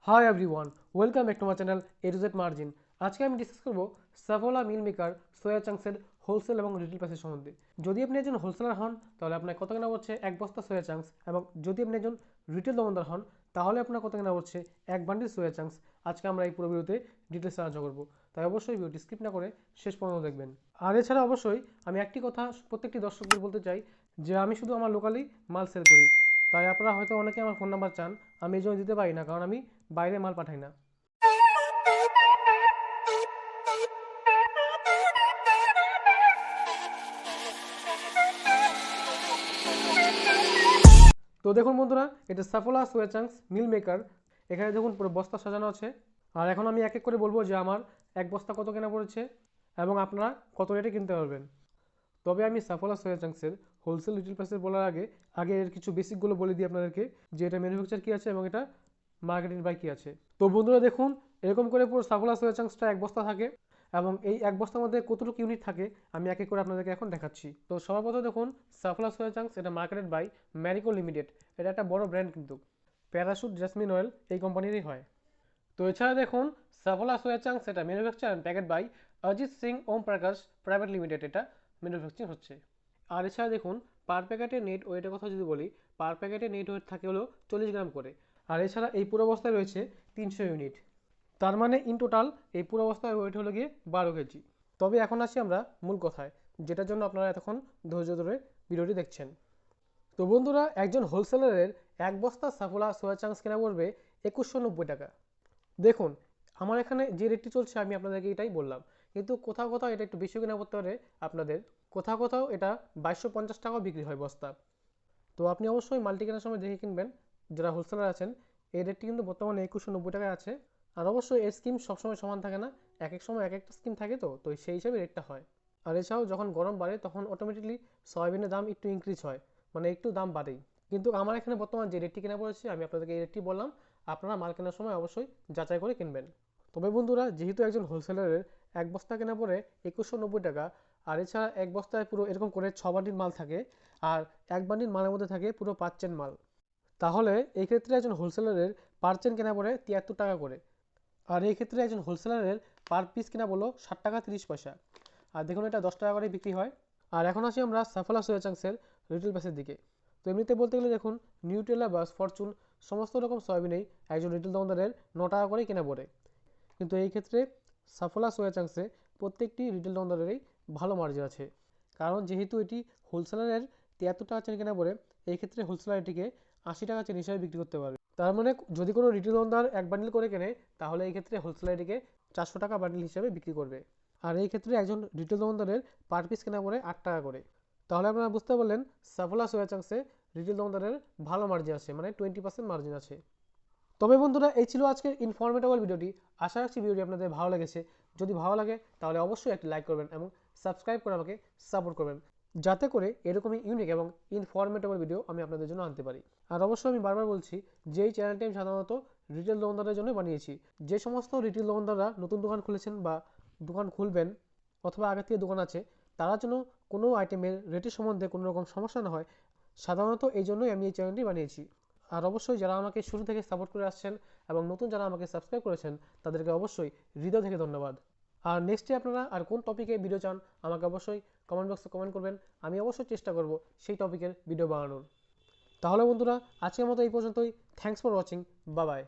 High everyone, welcome back to my channel A to Z margin. আজকে আমি discuss করব Saffola meal maker soya চাংসের wholesale এবং retail প্রাইসের সম্বন্ধে। যদি আপনি একজন হোলসেলার হন তাহলে আপনার কত কেনা পড়ছে এক বস্তা সোয়া চাংস, এবং যদি আপনি একজন রিটেল দোকানদার হন তাহলে আপনার কত কেনা পড়ছে এক বান্ডিল সোয়া চাংস। আজকে আমরা এই পুরো ভিডিওতে ডিটেলসে আলোচনা করব, তাই অবশ্যই ভিডিওটি স্কিপ না করে শেষ পর্যন্ত দেখবেন। আর এছাড়া অবশ্যই আমি একটি কথা প্রত্যেকটি দর্শকদের বলতে চাই যে আমি শুধু আমার লোকালি মাল সেল করি, তাই আপনারা হয়তো অনেকে আমার ফোন নাম্বার চান, আমি এই জন্য দিতে পারি না, কারণ আমি বাইরে মাল পাঠাই না। তো দেখুন বন্ধুরা, এটা সাফোলা সোয়া চাংস মিল মেকার। এখানে দেখুন পুরো বস্তা সাজানো আছে। আর এখন আমি এক এক করে বলবো যে আমার এক বস্তা কত কেনা পড়েছে এবং আপনারা কত রেটে কিনতে পারবেন। তবে আমি সাফোলা সোয়া চাংসের হোলসেল রিটেল প্রাইসের বলার আগে এর কিছু বেসিকগুলো বলে দিই আপনাদেরকে, যে এটা ম্যানুফ্যাকচার কী আছে এবং এটা মার্কেটিং বাই কী আছে। তো বন্ধুরা দেখুন, এরকম করে পুরো সাফোলা সোয়া চাংসটা এক বস্তা থাকে, এবং এই এক বস্তার মধ্যে কতটুকু ইউনিট থাকে আমি এক এক করে আপনাদেরকে এখন দেখাচ্ছি। তো সবার প্রথমে দেখুন, সাফোলা সোয়া চাংস এটা মার্কেটেড বাই ম্যারিকো লিমিটেড। এটা একটা বড় ব্র্যান্ড, কিন্তু প্যারাশুট জেসমিন অয়েল এই কোম্পানিরই হয়। তো এছাড়া দেখুন, সাফোলা সোয়া চাংস এটা manufacture and packet by Ajit Singh Om Prakash private limited, এটা ম্যানুফ্যাকচারিং হচ্ছে। আর এছাড়া দেখুন, পার প্যাকেটের নেট ওয়েটের কথা যদি বলি, পার প্যাকেটের নেট ওয়েট থাকে হলো 40 গ্রাম করে। আর এছাড়া এই পুরো অবস্থায় রয়েছে 300 ইউনিট, তার মানে ইন টোটাল এই পুরো অবস্থায় ওয়েট হলো গিয়ে 12 কেজি। তবে এখন আসি আমরা মূল কথায়, যেটার জন্য আপনারা এতক্ষণ ধৈর্য ধরে ভিডিওটি দেখছেন। তো বন্ধুরা, একজন হোলসেলারের এক বস্তা সাফোলা সোয়া চাংস কেনা পড়বে 2190 টাকা। দেখুন, আমার এখানে যে রেটটি চলছে আমি আপনাদেরকে এটাই বললাম, কিন্তু কোথাও কোথাও এটা একটু বেশি কেনা পড়তে পারে আপনাদের, কোথাও কোথাও এটা 2250 টাকাও বিক্রি হয় বস্তা। তো আপনি অবশ্যই মাল্টি কেনার সময় দেখে কিনবেন। যারা হোলসেলার আছেন, এই রেটটি কিন্তু বর্তমানে 2190 টাকায় আছে। আর অবশ্যই এর স্কিম সবসময় সমান থাকে না, এক এক সময় এক একটা স্কিম থাকে, তো সেই হিসাবে রেটটা হয়। আর এছাড়াও যখন গরম বাড়ে তখন অটোমেটিকলি সয়াবিনের দাম একটু ইনক্রিজ হয়, মানে একটু দাম বাড়েই। কিন্তু আমার এখানে বর্তমান যে রেটটি কেনা পড়েছে আমি আপনাদেরকে এই রেটটি বললাম, আপনারা মাল কেনার সময় অবশ্যই যাচাই করে কিনবেন। তবে বন্ধুরা, যেহেতু একজন হোলসেলারের এক বস্তা কেনা পড়ে 2190 টাকা, আর এছাড়া এক বস্তায় পুরো এরকম করে 6 বান্ডিল মাল থাকে, আর এক বান্ডিল মালের মধ্যে থাকে পুরো 5 চেন মাল, তাহলে এই ক্ষেত্রে একজন হোলসেলারের পার চেন কেনা পড়ে 73 টাকা করে। আর এই ক্ষেত্রে একজন হোলসেলারের পার পিস কিনা বলো 60 টাকা 30 পয়সা। আর দেখুন, এটা 10 টাকা করে বিক্রি হয়। আর এখন আসি আমরা সাফোলা সোয়া চাংসের রিটেল প্রাইসের দিকে। তো এমনিতে বলতে গেলে দেখুন, নিউট্রেলা বাস ফরচুন সমস্ত রকম সয়াবিনেই একজন রিটেল দোকানদারের 9 টাকা করে কেনা পড়ে, কিন্তু এই ক্ষেত্রে সাফোলা সোয়া চাংসে প্রত্যেকটি রিটেল দোকানদারেরই ভালো মার্জিন আছে, কারণ যেহেতু এটি হোলসেলারের 73 টাকা চেন কেনা পড়ে, এই ক্ষেত্রে হোলসেলার এটিকে 80 টাকা চেন হিসাবে বিক্রি করতে পারবে। তার মানে যদি কোনো রিটেল দোকানদার এক বান্ডিল করে কেনে, তাহলে এই ক্ষেত্রে হোলসেলার এটিকে 400 টাকা বান্ডিল হিসাবে বিক্রি করবে। আর এই ক্ষেত্রে একজন রিটেল দোকানদারের পার পিস কেনা পড়ে 8 টাকা করে। তাহলে আপনারা বুঝতে পারলেন সাফোলা সোয়া চাংসে রিটেল দোকানদারের ভালো মার্জিন আছে, মানে 20% মার্জিন আছে। তবে বন্ধুরা, এই ছিল আজকের ইনফরমেটেবল ভিডিওটি। আশা রাখছি ভিডিওটি আপনাদের ভালো লেগেছে। যদি ভালো লাগে তাহলে অবশ্যই একটি লাইক করবেন এবং সাবস্ক্রাইব করে আমাকে সাপোর্ট করবেন, যাতে করে এরকমই ইউনিক এবং ইনফরমেটেবল ভিডিও আমি আপনাদের জন্য আনতে পারি। আর অবশ্যই আমি বারবার বলছি যে এই চ্যানেলটি আমি সাধারণত রিটেল দোকানদারের জন্য বানিয়েছি। যে সমস্ত রিটেল দোকানদাররা নতুন দোকান খুলেছেন বা দোকান খুলবেন অথবা আগে থেকে দোকান আছে, তারা যেন কোনো আইটেমের রেটের সম্বন্ধে কোনো রকম সমস্যা না হয়, সাধারণত এই জন্যই আমি এই চ্যানেলটি বানিয়েছি। আর অবশ্যই যারা আমাকে শুরু থেকে সাপোর্ট করে আসছেন এবং নতুন যারা আমাকে সাবস্ক্রাইব করেছেন, তাদেরকে অবশ্যই হৃদয় থেকে ধন্যবাদ। আর নেক্সটে আপনারা আর কোন টপিকে ভিডিও চান আমাকে অবশ্যই কমেন্ট বক্সে কমেন্ট করবেন, আমি অবশ্যই চেষ্টা করব সেই টপিকের ভিডিও বানানোর। তাহলে বন্ধুরা, আজকের মতো এই পর্যন্তই। Thanks for watching, bye bye.